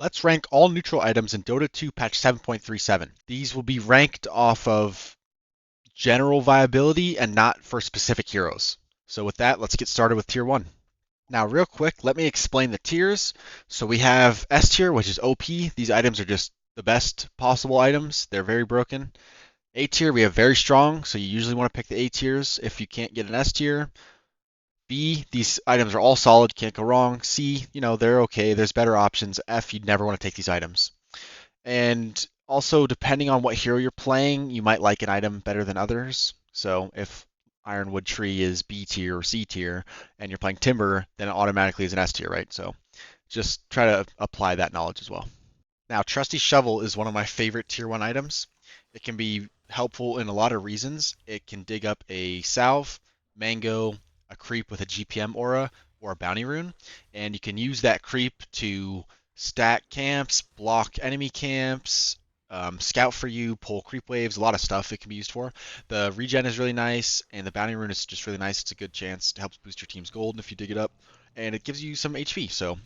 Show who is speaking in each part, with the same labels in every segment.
Speaker 1: Let's rank all neutral items in Dota 2 patch 7.37. These will be ranked off of general viability and not for specific heroes. So with that, let's get started with tier 1. Now, real quick, let me explain the tiers. So we have S tier, which is OP. These items are just the best possible items. They're very broken. A tier, we have very strong, so you usually want to pick the A tiers if you can't get an S tier. B, these items are all solid, can't go wrong. C, they're okay, there's better options. F, you'd never want to take these items. And also, depending on what hero you're playing, you might like an item better than others. So if Ironwood Tree is B tier or C tier, and you're playing Timber, then it automatically is an S tier, right? So just try to apply that knowledge as well. Now, Trusty Shovel is one of my favorite tier 1 items. It can be helpful in a lot of reasons. It can dig up a salve, mango, a creep with a GPM aura, or a bounty rune, and you can use that creep to stack camps, block enemy camps, scout for you, pull creep waves, a lot of stuff it can be used for. The regen is really nice, and the bounty rune is just really nice. It's a good chance to help boost your team's gold if you dig it up, and it gives you some HP. So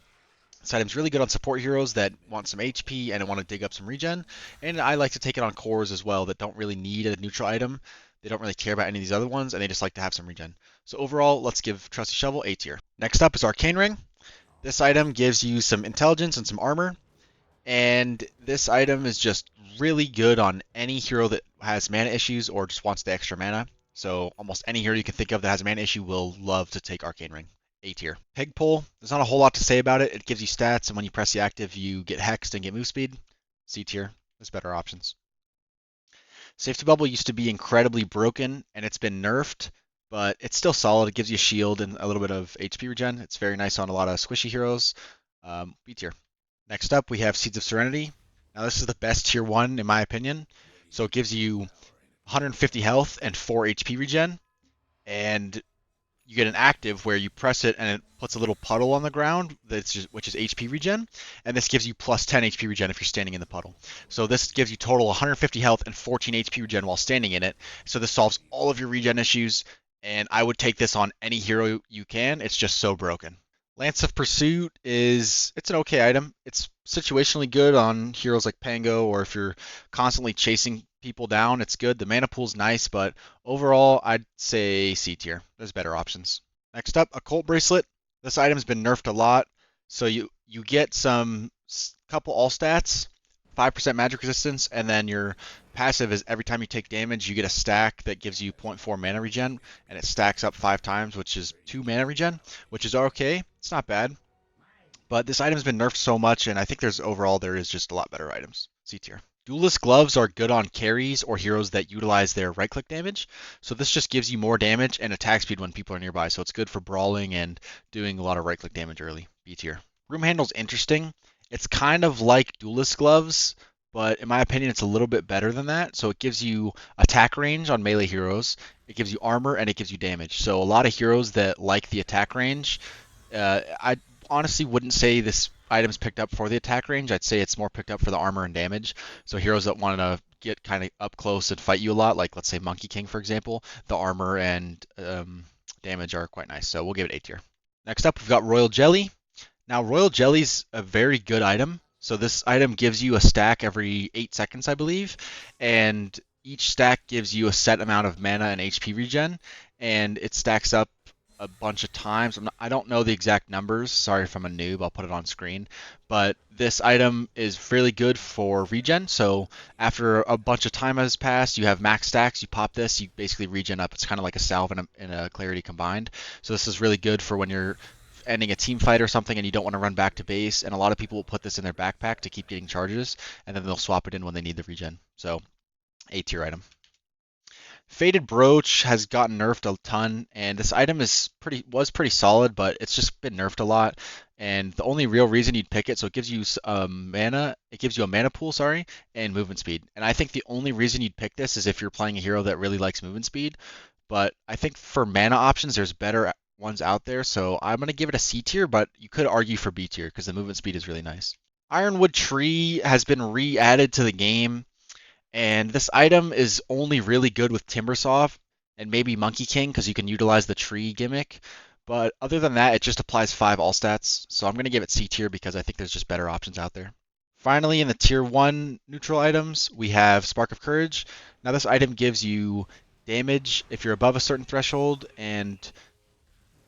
Speaker 1: this item's really good on support heroes that want some HP and want to dig up some regen. And I like to take it on cores as well that don't really need a neutral item. They don't really care about any of these other ones, and they just like to have some regen. So overall, let's give Trusty Shovel A tier. Next up is Arcane Ring. This item gives you some intelligence and some armor. And this item is just really good on any hero that has mana issues or just wants the extra mana. So almost any hero you can think of that has a mana issue will love to take Arcane Ring. A tier. Peg Pull, there's not a whole lot to say about it. It gives you stats, and when you press the active, you get hexed and get move speed. C tier. There's better options. Safety Bubble used to be incredibly broken, and it's been nerfed, but it's still solid. It gives you a shield and a little bit of HP regen. It's very nice on a lot of squishy heroes. B tier. Next up, we have Seeds of Serenity. Now, this is the best tier 1 in my opinion. So it gives you 150 health and 4 HP regen, and you get an active where you press it and it puts a little puddle on the ground which is HP regen, and this gives you plus 10 HP regen if you're standing in the puddle. So this gives you total 150 health and 14 HP regen while standing in it. So this solves all of your regen issues, and I would take this on any hero you can. It's just so broken. Lance of Pursuit it's an okay item. It's situationally good on heroes like Pango, or if you're constantly chasing people down, it's good. The mana pool's nice, but overall, I'd say C tier. There's better options. Next up, Occult Bracelet. This item's been nerfed a lot, so you get some couple all stats, 5% magic resistance, and then your passive is every time you take damage, you get a stack that gives you 0.4 mana regen, and it stacks up 5 times, which is 2 mana regen, which is okay. It's not bad. But this item's been nerfed so much, and I think there is just a lot better items. C tier. Duelist Gloves are good on carries or heroes that utilize their right click damage. So this just gives you more damage and attack speed when people are nearby. So it's good for brawling and doing a lot of right click damage early. B tier. Room Handle's interesting. It's kind of like Duelist Gloves, but in my opinion, it's a little bit better than that. So it gives you attack range on melee heroes, it gives you armor, and it gives you damage. So a lot of heroes that like the attack range, I honestly wouldn't say this item's picked up for the attack range. I'd say it's more picked up for the armor and damage. So heroes that want to get kind of up close and fight you a lot, like let's say Monkey King, for example, the armor and damage are quite nice. So we'll give it A tier. Next up, we've got Royal Jelly. Now, Royal Jelly's a very good item. So this item gives you a stack every 8 seconds, I believe, and each stack gives you a set amount of mana and HP regen, and it stacks up a bunch of times. I don't know the exact numbers. Sorry if I'm a noob. I'll put it on screen. But this item is really good for regen. So after a bunch of time has passed, you have max stacks. You pop this, you basically regen up. It's kind of like a salve and a clarity combined. So this is really good for when you're ending a team fight or something and you don't want to run back to base. And a lot of people will put this in their backpack to keep getting charges, and then they'll swap it in when they need the regen. So A tier item. Faded Brooch has gotten nerfed a ton, and this item was pretty solid, but it's just been nerfed a lot. And the only real reason you'd pick it, so it gives you it gives you a mana pool, sorry, and movement speed. And I think the only reason you'd pick this is if you're playing a hero that really likes movement speed. But I think for mana options, there's better ones out there, so I'm gonna give it a C tier, but you could argue for B tier because the movement speed is really nice. Ironwood Tree has been re-added to the game. And this item is only really good with Timbersaw and maybe Monkey King because you can utilize the tree gimmick. But other than that, it just applies 5 all stats. So I'm going to give it C tier because I think there's just better options out there. Finally, in the tier 1 neutral items, we have Spark of Courage. Now this item gives you damage if you're above a certain threshold and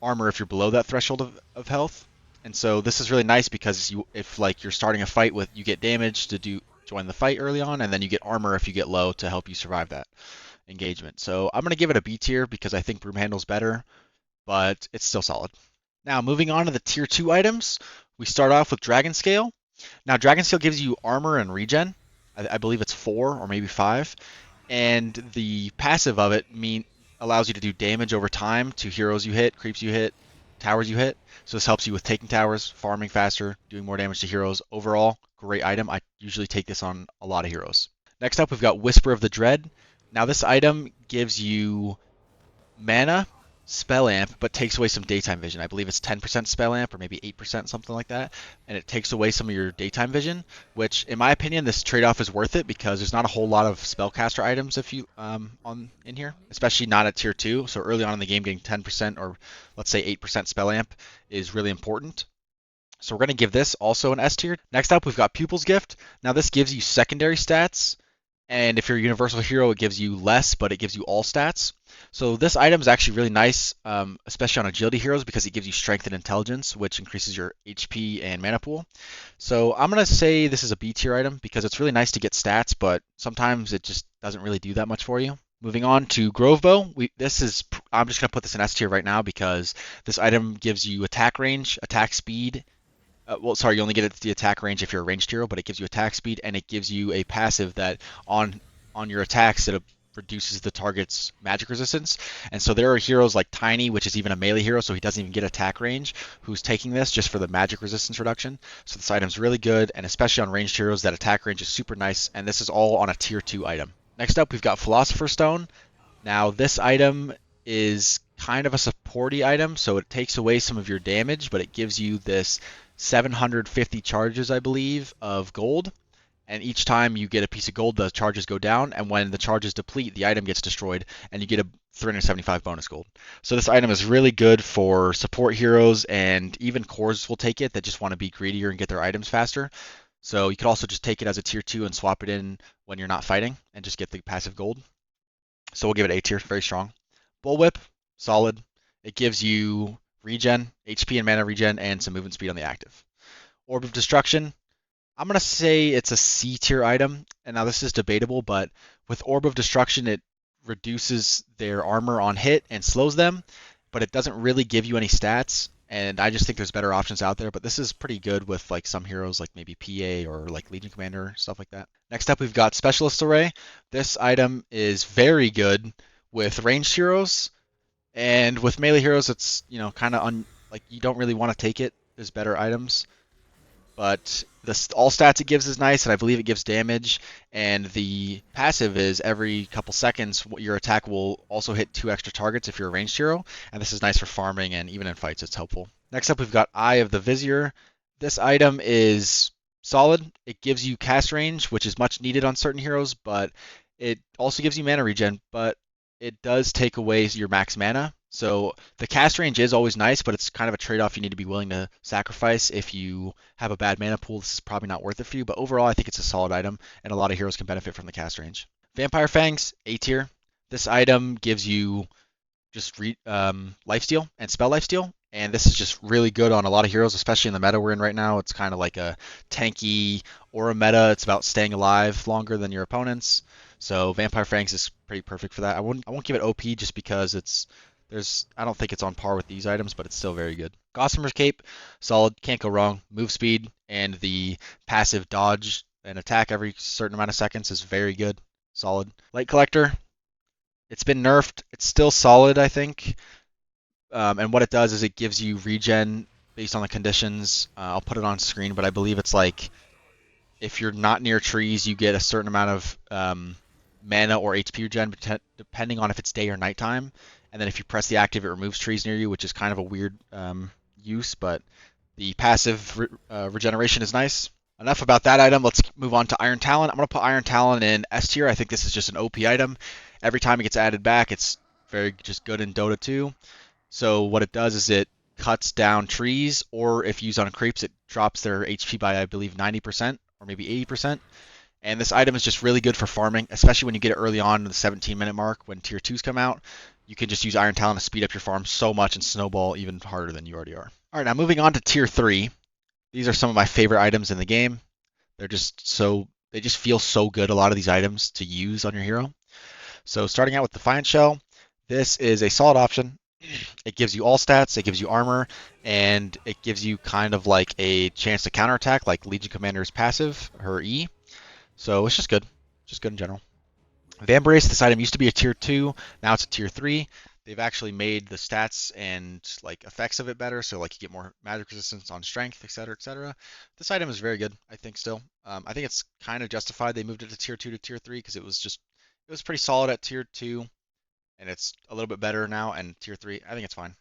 Speaker 1: armor if you're below that threshold of health. And so this is really nice because if like you're starting a fight with you get damage to join the fight early on, and then you get armor if you get low to help you survive that engagement. So I'm gonna give it a B tier because I think Broom Handle's better, but it's still solid. Now moving on to the tier 2 items, we start off with Dragon Scale. Now Dragon Scale gives you armor and regen. I believe it's 4 or maybe 5, and the passive of it allows you to do damage over time to heroes you hit, creeps you hit, towers you hit. So this helps you with taking towers, farming faster, doing more damage to heroes. Overall, great item. I usually take this on a lot of heroes. Next up, we've got Whisper of the Dread. Now this item gives you mana, spell amp, but takes away some daytime vision. I believe it's 10% spell amp or maybe 8%, something like that. And it takes away some of your daytime vision, which in my opinion, this trade-off is worth it because there's not a whole lot of spellcaster items if you on in here, especially not at tier 2. So early on in the game, getting 10% or let's say 8% spell amp is really important. So we're going to give this also an S tier. Next up, we've got Pupil's Gift. Now this gives you secondary stats, and if you're a universal hero, it gives you less, but it gives you all stats. So this item is actually really nice, especially on agility heroes, because it gives you strength and intelligence, which increases your HP and mana pool. So I'm going to say this is a B tier item because it's really nice to get stats, but sometimes it just doesn't really do that much for you. Moving on to Grove Bow, I'm just going to put this in S tier right now because this item gives you attack range, attack speed, well, sorry, you only get it the attack range if you're a ranged hero, but it gives you attack speed and it gives you a passive that on your attacks it reduces the target's magic resistance. And so there are heroes like Tiny, which is even a melee hero, so he doesn't even get attack range, who's taking this just for the magic resistance reduction. So this item's really good, and especially on ranged heroes, that attack range is super nice, and this is all on a tier 2 item. Next up, we've got Philosopher's Stone. Now, this item is kind of a supporty item, so it takes away some of your damage, but it gives you this 750 charges, I believe, of gold. And each time you get a piece of gold, the charges go down, and when the charges deplete, the item gets destroyed, and you get a 375 bonus gold. So this item is really good for support heroes, and even cores will take it that just want to be greedier and get their items faster. So you could also just take it as a tier 2 and swap it in when you're not fighting, and just get the passive gold. So we'll give it A tier, very strong. Bullwhip, solid. It gives you regen, HP and mana regen, and some movement speed on the active. Orb of Destruction, I'm going to say it's a C tier item. And now this is debatable, but with Orb of Destruction, it reduces their armor on hit and slows them, but it doesn't really give you any stats. And I just think there's better options out there, but this is pretty good with like some heroes like maybe PA or like Legion Commander, stuff like that. Next up, we've got Specialist Array. This item is very good with ranged heroes, and with melee heroes, it's kind of like you don't really want to take it. There's better items, but all stats it gives is nice, and I believe it gives damage. And the passive is every couple seconds, your attack will also hit 2 extra targets if you're a ranged hero, and this is nice for farming and even in fights it's helpful. Next up, we've got Eye of the Vizier. This item is solid. It gives you cast range, which is much needed on certain heroes, but it also gives you mana regen, but it does take away your max mana. So the cast range is always nice, but it's kind of a trade-off you need to be willing to sacrifice. If you have a bad mana pool, this is probably not worth it for you, but overall I think it's a solid item, and a lot of heroes can benefit from the cast range. Vampire Fangs, A tier. This item gives you just lifesteal and spell lifesteal, and this is just really good on a lot of heroes, especially in the meta we're in right now. It's kind of like a tanky aura meta. It's about staying alive longer than your opponents. So Vampire Fangs is pretty perfect for that. I won't give it OP just because I don't think it's on par with these items, but it's still very good. Gossamer's Cape, solid, can't go wrong. Move speed and the passive dodge and attack every certain amount of seconds is very good, solid. Light Collector, it's been nerfed. It's still solid, I think. And what it does is it gives you regen based on the conditions. I'll put it on screen, but I believe it's like if you're not near trees, you get a certain amount of mana or HP regen, depending on if it's day or nighttime. And then if you press the active, it removes trees near you, which is kind of a weird use, but the passive regeneration is nice. Enough about that item. Let's move on to Iron Talon. I'm going to put Iron Talon in S tier. I think this is just an OP item. Every time it gets added back, it's very just good in Dota 2. So what it does is it cuts down trees, or if used on creeps, it drops their HP by, I believe, 90%, or maybe 80%. And this item is just really good for farming, especially when you get it early on in the 17-minute mark when tier 2s come out. You can just use Iron Talon to speed up your farm so much and snowball even harder than you already are. All right, now moving on to tier 3. These are some of my favorite items in the game. They just feel so good, a lot of these items to use on your hero. So starting out with Defiant Shell, this is a solid option. It gives you all stats, it gives you armor, and it gives you kind of like a chance to counterattack, like Legion Commander's passive, her E. So it's just good in general. Vambrace, this item used to be a tier 2, now it's a tier 3. They've actually made the stats and like effects of it better, so like you get more magic resistance on strength, etc., etc. This item is very good, I think still. I think it's kind of justified they moved it to tier 2 to tier 3 because it was pretty solid at tier 2 and it's a little bit better now and tier 3, I think it's fine.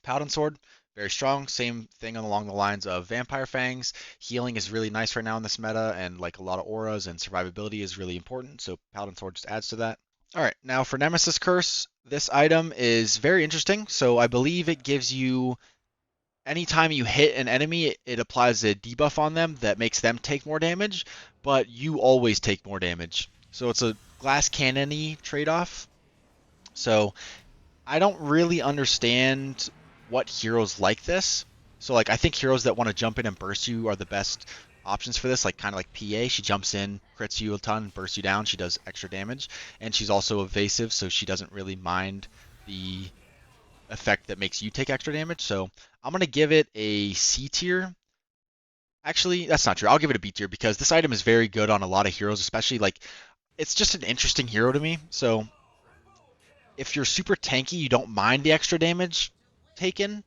Speaker 1: Paladin Sword, very strong. Same thing along the lines of Vampire Fangs. Healing is really nice right now in this meta, and like a lot of auras and survivability is really important. So Paladin Sword just adds to that. All right, now for Nemesis Curse, this item is very interesting. So I believe it gives you anytime you hit an enemy, it applies a debuff on them that makes them take more damage, but you always take more damage. So it's a glass cannon-y trade-off. So I don't really understand what heroes like this. So like I think heroes that want to jump in and burst you are the best options for this, like kind of like PA. She jumps in, crits you a ton, bursts you down, she does extra damage, and she's also evasive, so she doesn't really mind the effect that makes you take extra damage. So I'm gonna give it a C tier. Actually, that's not true. I'll give it a B tier because this item is very good on a lot of heroes, especially like it's just an interesting hero to me. So if you're super tanky, you don't mind the extra damage taken,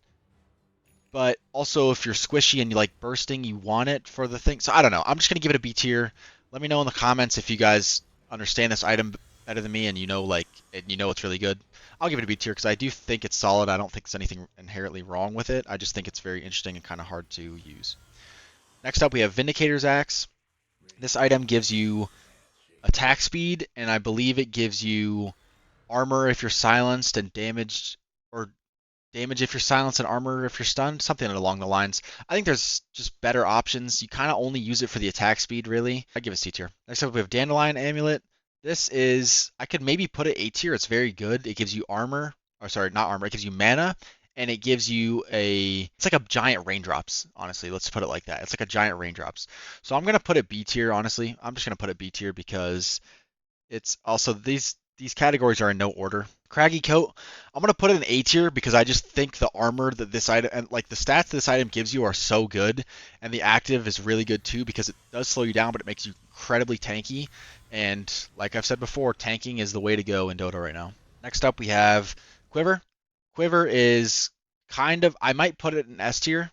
Speaker 1: but also if you're squishy and you like bursting, you want it for the thing. So I don't know. I'm just gonna give it a B tier. Let me know in the comments if you guys understand this item better than me and you know it's really good. I'll give it a B tier because I do think it's solid. I don't think there's anything inherently wrong with it. I just think it's very interesting and kind of hard to use. Next up, we have Vindicator's Axe. This item gives you attack speed, and I believe it gives you armor if you're silenced and damaged, or damage if you're silenced and armor if you're stunned, something along the lines. I think there's just better options. You kind of only use it for the attack speed, really. I give it C tier. Next up, we have Dandelion Amulet. This is, I could maybe put it A tier. It's very good. It gives you armor, or sorry, not armor. It gives you mana, and it gives you it's like a giant raindrops, honestly. Let's put it like that. It's like a giant raindrops. So I'm going to put it B tier, honestly. I'm just going to put it B tier because it's also these categories are in no order. Craggy Coat, I'm gonna put it in A tier because I just think the armor that this item and like the stats this item gives you are so good, and the active is really good too because it does slow you down, but it makes you incredibly tanky. And like I've said before, tanking is the way to go in Dota right now. Next up, we have Quiver. Quiver is I might put it in S tier,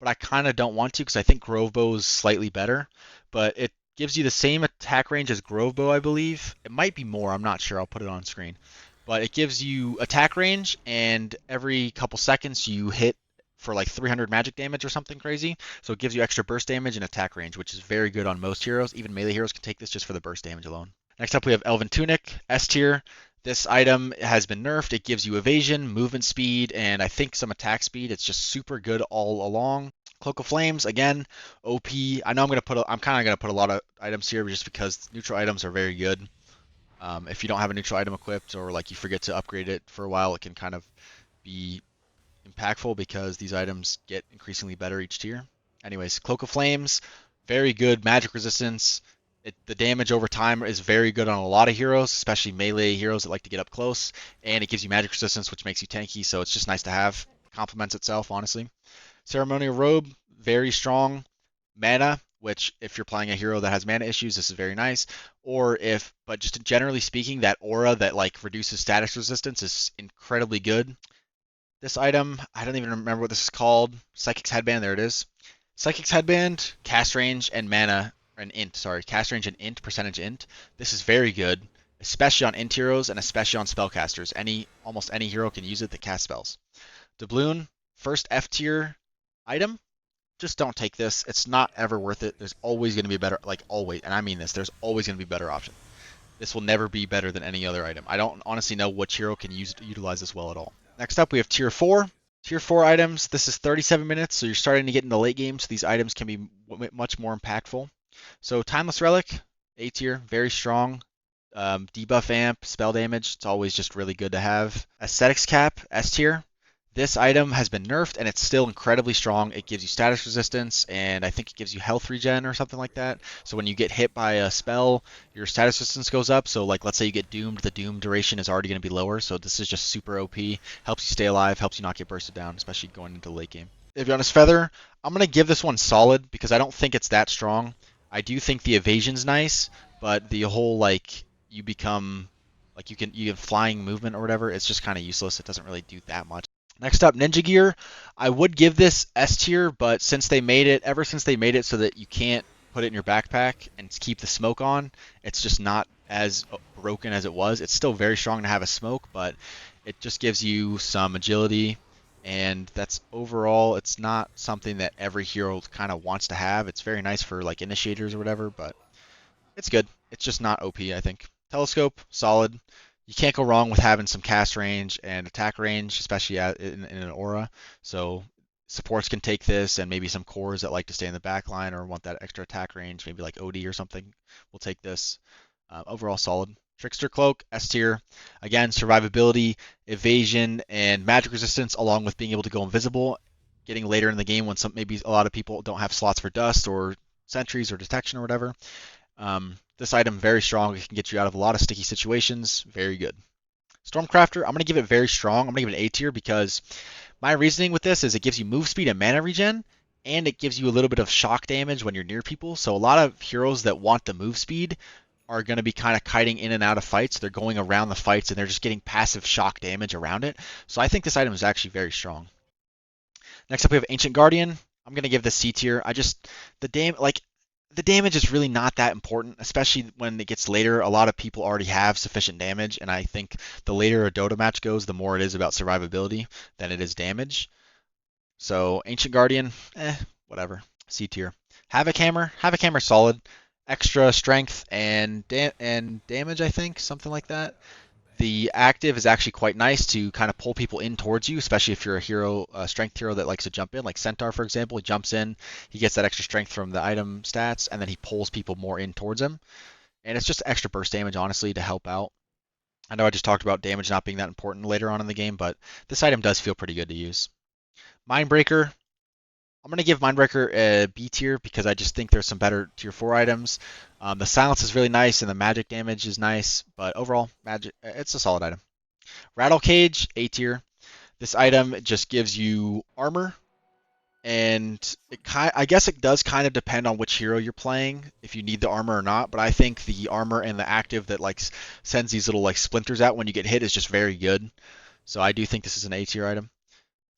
Speaker 1: but I kind of don't want to because I think Grove Bow is slightly better. But it gives you the same attack range as Grove Bow, I believe. It might be more, I'm not sure. I'll put it on screen. But it gives you attack range, and every couple seconds you hit for like 300 magic damage or something crazy. So it gives you extra burst damage and attack range, which is very good on most heroes. Even melee heroes can take this just for the burst damage alone. Next up, we have Elven Tunic, S tier. This item has been nerfed. It gives you evasion, movement speed, and I think some attack speed. It's just super good all along. Cloak of Flames, again, OP. I know I'm kind of gonna put a lot of items here just because neutral items are very good. If you don't have a neutral item equipped or like you forget to upgrade it for a while, it can kind of be impactful because these items get increasingly better each tier. Anyways, Cloak of Flames, very good magic resistance. The damage over time is very good on a lot of heroes, especially melee heroes that like to get up close, and it gives you magic resistance, which makes you tanky, so it's just nice to have. It complements itself, honestly. Ceremonial Robe, very strong. Mana, which if you're playing a hero that has mana issues, this is very nice. But just generally speaking, that aura that like reduces status resistance is incredibly good. This item, I don't even remember what this is called. Psychic's Headband, there it is. Psychic's Headband, cast range and mana, and int, sorry, cast range and int, percentage int. This is very good, especially on int heroes and especially on spellcasters. Almost any hero can use it that casts spells. Doubloon, first F tier item. Just don't take this. It's not ever worth it. There's always going to be a better, like always, and I mean this, there's always going to be a better option. This will never be better than any other item. I don't honestly know which hero can utilize this well at all. Next up, we have tier 4. Tier 4 items, this is 37 minutes, so you're starting to get into late game, so these items can be much more impactful. So Timeless Relic, A tier, very strong. Debuff amp, spell damage, it's always just really good to have. Aesthetics Cap, S tier. This item has been nerfed and it's still incredibly strong. It gives you status resistance and I think it gives you health regen or something like that. So when you get hit by a spell, your status resistance goes up. So like let's say you get doomed, the doom duration is already going to be lower. So this is just super OP. Helps you stay alive, helps you not get bursted down, especially going into the late game. If you're on his feather, I'm going to give this one solid because I don't think it's that strong. I do think the evasion's nice, but the whole like you become like you have flying movement or whatever, it's just kind of useless. It doesn't really do that much. Next up, Ninja Gear. I would give this S tier, but ever since they made it so that you can't put it in your backpack and keep the smoke on, it's just not as broken as it was. It's still very strong to have a smoke, but it just gives you some agility, and that's overall, it's not something that every hero kind of wants to have. It's very nice for like initiators or whatever, but it's good. It's just not OP, I think. Telescope, solid. You can't go wrong with having some cast range and attack range, especially in an aura. So supports can take this, and maybe some cores that like to stay in the back line or want that extra attack range, maybe like OD or something, will take this. Overall, solid. Trickster Cloak, S tier. Again, survivability, evasion, and magic resistance, along with being able to go invisible. Getting later in the game when maybe a lot of people don't have slots for dust or sentries or detection or whatever. This item very strong. It can get you out of a lot of sticky situations. Very good. Stormcrafter, I'm going to give it very strong. I'm going to give it an A tier because my reasoning with this is it gives you move speed and mana regen, and it gives you a little bit of shock damage when you're near people. So a lot of heroes that want the move speed are going to be kind of kiting in and out of fights. They're going around the fights and they're just getting passive shock damage around it. So I think this item is actually very strong. Next up, we have Ancient Guardian. I'm gonna give this C tier. The damage is really not that important, especially when it gets later. A lot of people already have sufficient damage, and I think the later a Dota match goes, the more it is about survivability than it is damage. So Ancient Guardian, whatever. C tier. Havoc Hammer solid. Extra strength and damage, I think, something like that. The active is actually quite nice to kind of pull people in towards you, especially if you're a strength hero that likes to jump in, like Centaur, for example. He jumps in, he gets that extra strength from the item stats, and then he pulls people more in towards him. And it's just extra burst damage, honestly, to help out. I know I just talked about damage not being that important later on in the game, but this item does feel pretty good to use. Mindbreaker. I'm going to give Mindbreaker a B tier because I just think there's some better tier 4 items. The silence is really nice and the magic damage is nice, but overall, it's a solid item. Rattle Cage, A tier. This item just gives you armor, and I guess it does kind of depend on which hero you're playing, if you need the armor or not. But I think the armor and the active that like sends these little like splinters out when you get hit is just very good. So I do think this is an A tier item.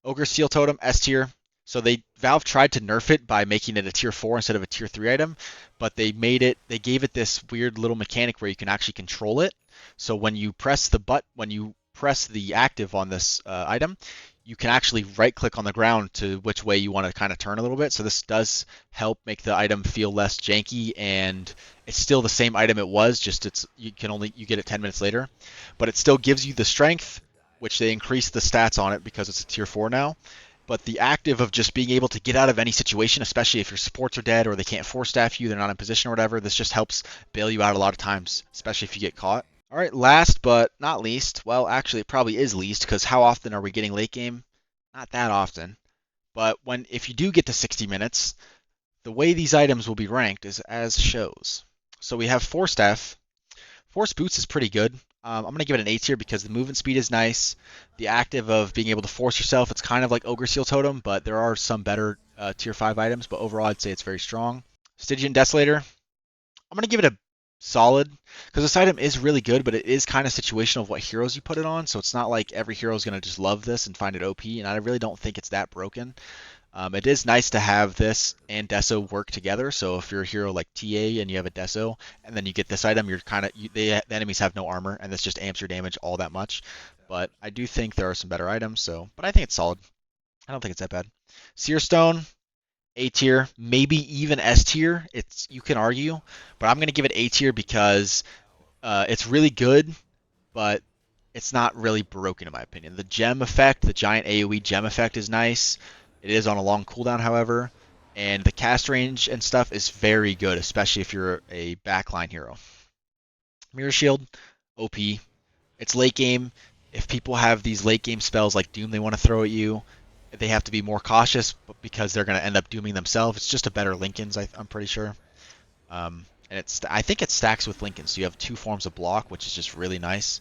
Speaker 1: Ogre Steel Totem, S tier. So Valve tried to nerf it by making it a tier 4 instead of a tier 3 item, but they gave it this weird little mechanic where you can actually control it. So when you press the active on this item, you can actually right click on the ground to which way you want to kind of turn a little bit. So this does help make the item feel less janky, and it's still the same item it was, just you get it 10 minutes later, but it still gives you the strength, which they increased the stats on it because it's a tier 4 now. But the active of just being able to get out of any situation, especially if your supports are dead or they can't force staff you, they're not in position or whatever, this just helps bail you out a lot of times, especially if you get caught. All right, last but not least, well, actually, it probably is least because how often are we getting late game? Not that often. But if you do get to 60 minutes, the way these items will be ranked is as shows. So we have Force Staff. Force Boots is pretty good. I'm going to give it an A tier because the movement speed is nice. The active of being able to force yourself, it's kind of like Ogre Seal Totem, but there are some better tier 5 items. But overall, I'd say it's very strong. Stygian Desolator, I'm going to give it a solid because this item is really good, but it is kind of situational of what heroes you put it on. So it's not like every hero is going to just love this and find it OP, and I really don't think it's that broken. It is nice to have this and Deso work together. So if you're a hero like TA and you have a Deso, and then you get this item, the enemies have no armor, and this just amps your damage all that much. But I do think there are some better items. But I think it's solid. I don't think it's that bad. Seer Stone, A tier, maybe even S tier. You can argue, but I'm gonna give it A tier because it's really good, but it's not really broken in my opinion. The gem effect, the giant AoE gem effect is nice. It is on a long cooldown, however, and the cast range and stuff is very good, especially if you're a backline hero. Mirror Shield, OP. It's late game. If people have these late game spells like Doom they want to throw at you, they have to be more cautious because they're going to end up dooming themselves. It's just a better Linken's, I'm pretty sure. And I think it stacks with Linken's, so you have two forms of block, which is just really nice.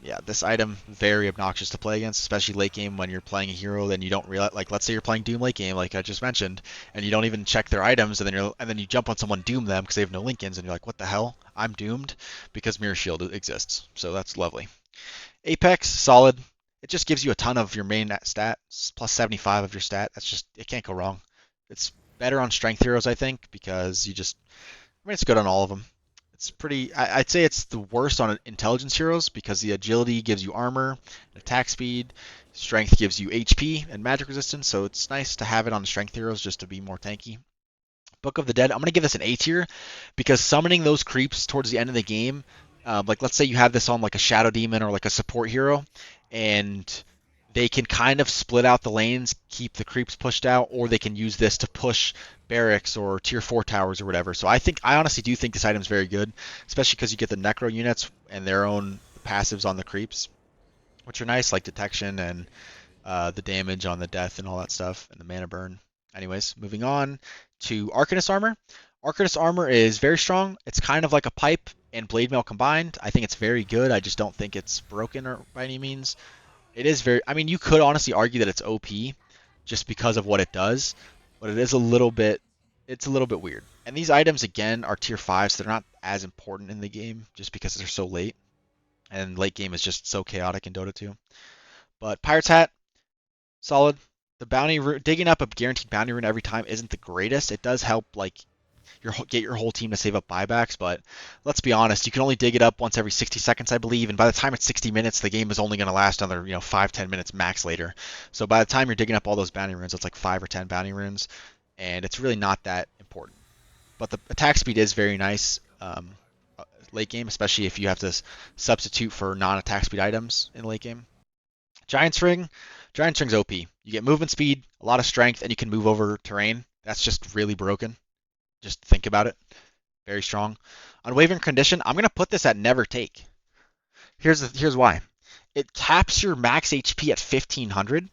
Speaker 1: Yeah, this item very obnoxious to play against, especially late game when you're playing a hero. Then you don't realize, like, let's say you're playing Doom late game, like I just mentioned, and you don't even check their items, and then you jump on someone, doom them because they have no Linken's, and you're like, what the hell? I'm doomed because Mirror Shield exists. So that's lovely. Apex, solid. It just gives you a ton of your main stat, plus 75 of your stat. That's just, it can't go wrong. It's better on strength heroes, I think, because I mean, it's good on all of them. It's pretty, I'd say it's the worst on intelligence heroes because the agility gives you armor, attack speed, strength gives you HP and magic resistance, so it's nice to have it on strength heroes just to be more tanky. Book of the Dead, I'm going to give this an A tier because summoning those creeps towards the end of the game, like let's say you have this on like a Shadow Demon or like a support hero, and they can kind of split out the lanes, keep the creeps pushed out, or they can use this to push barracks or tier 4 towers or whatever. So I honestly do think this item is very good, especially because you get the Necro units and their own passives on the creeps, which are nice, like detection and the damage on the death and all that stuff, and the mana burn. Anyways, moving on to Arcanist armor. Arcanist armor is very strong. It's kind of like a pipe and blade mail combined. I think it's very good. I just don't think it's broken or by any means. It is very. I mean, you could honestly argue that it's OP just because of what it does, but it is a little bit. It's a little bit weird. And these items again are tier 5, so they're not as important in the game just because they're so late. And late game is just so chaotic in Dota 2. But Pirate's Hat, solid. The bounty digging up a guaranteed bounty rune every time isn't the greatest. It does help like get your whole team to save up buybacks, but let's be honest, you can only dig it up once every 60 seconds, I believe, and by the time it's 60 minutes, the game is only going to last another 5-10 minutes max later. So by the time you're digging up all those bounty runes, it's like 5 or 10 bounty runes, and it's really not that important. But the attack speed is very nice late game, especially if you have to substitute for non-attack speed items in late game. Giant's Ring. Giant's Ring's OP. You get movement speed, a lot of strength, and you can move over terrain. That's just really broken. Just think about it. Very strong. Unwavering Condition, I'm going to put this at never take. Here's why. It caps your max HP at 1500,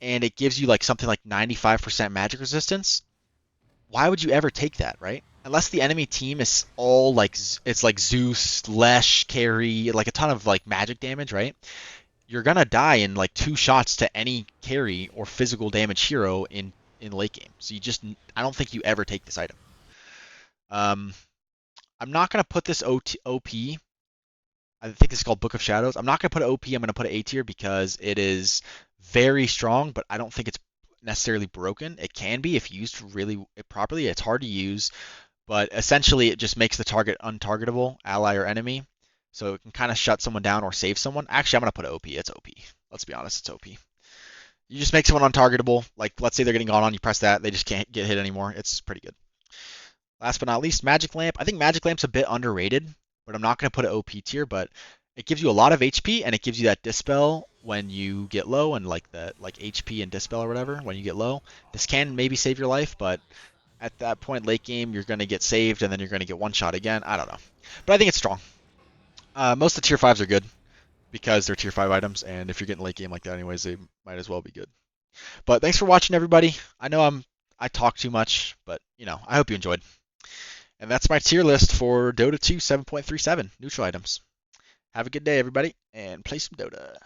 Speaker 1: and it gives you like something like 95% magic resistance. Why would you ever take that, right? Unless the enemy team is all like, it's like Zeus, Lesh, carry, like a ton of like magic damage, right? You're gonna die in like 2 shots to any carry or physical damage hero in late game. So I don't think you ever take this item. Um, I'm not gonna put this OP. I think this is called Book of Shadows. I'm not gonna put it OP. I'm gonna put it A tier because it is very strong, but I don't think it's necessarily broken. It can be if used really properly. It's hard to use, but essentially it just makes the target untargetable, ally or enemy. So it can kind of shut someone down or save someone. Actually, I'm going to put it OP. It's OP. Let's be honest, it's OP. You just make someone untargetable. Like, let's say they're getting gone on, you press that, they just can't get hit anymore. It's pretty good. Last but not least, Magic Lamp. I think Magic Lamp's a bit underrated, but I'm not going to put it OP tier, but it gives you a lot of HP, and it gives you that Dispel when you get low, and like HP and Dispel or whatever when you get low. This can maybe save your life, but at that point, late game, you're going to get saved, and then you're going to get one shot again. I don't know. But I think it's strong. Most of the tier 5s are good because they're tier 5 items, and if you're getting late game like that anyways, they might as well be good. But thanks for watching, everybody. I know I talk too much, but I hope you enjoyed. And that's my tier list for Dota 2 7.37 neutral items. Have a good day, everybody, and play some Dota.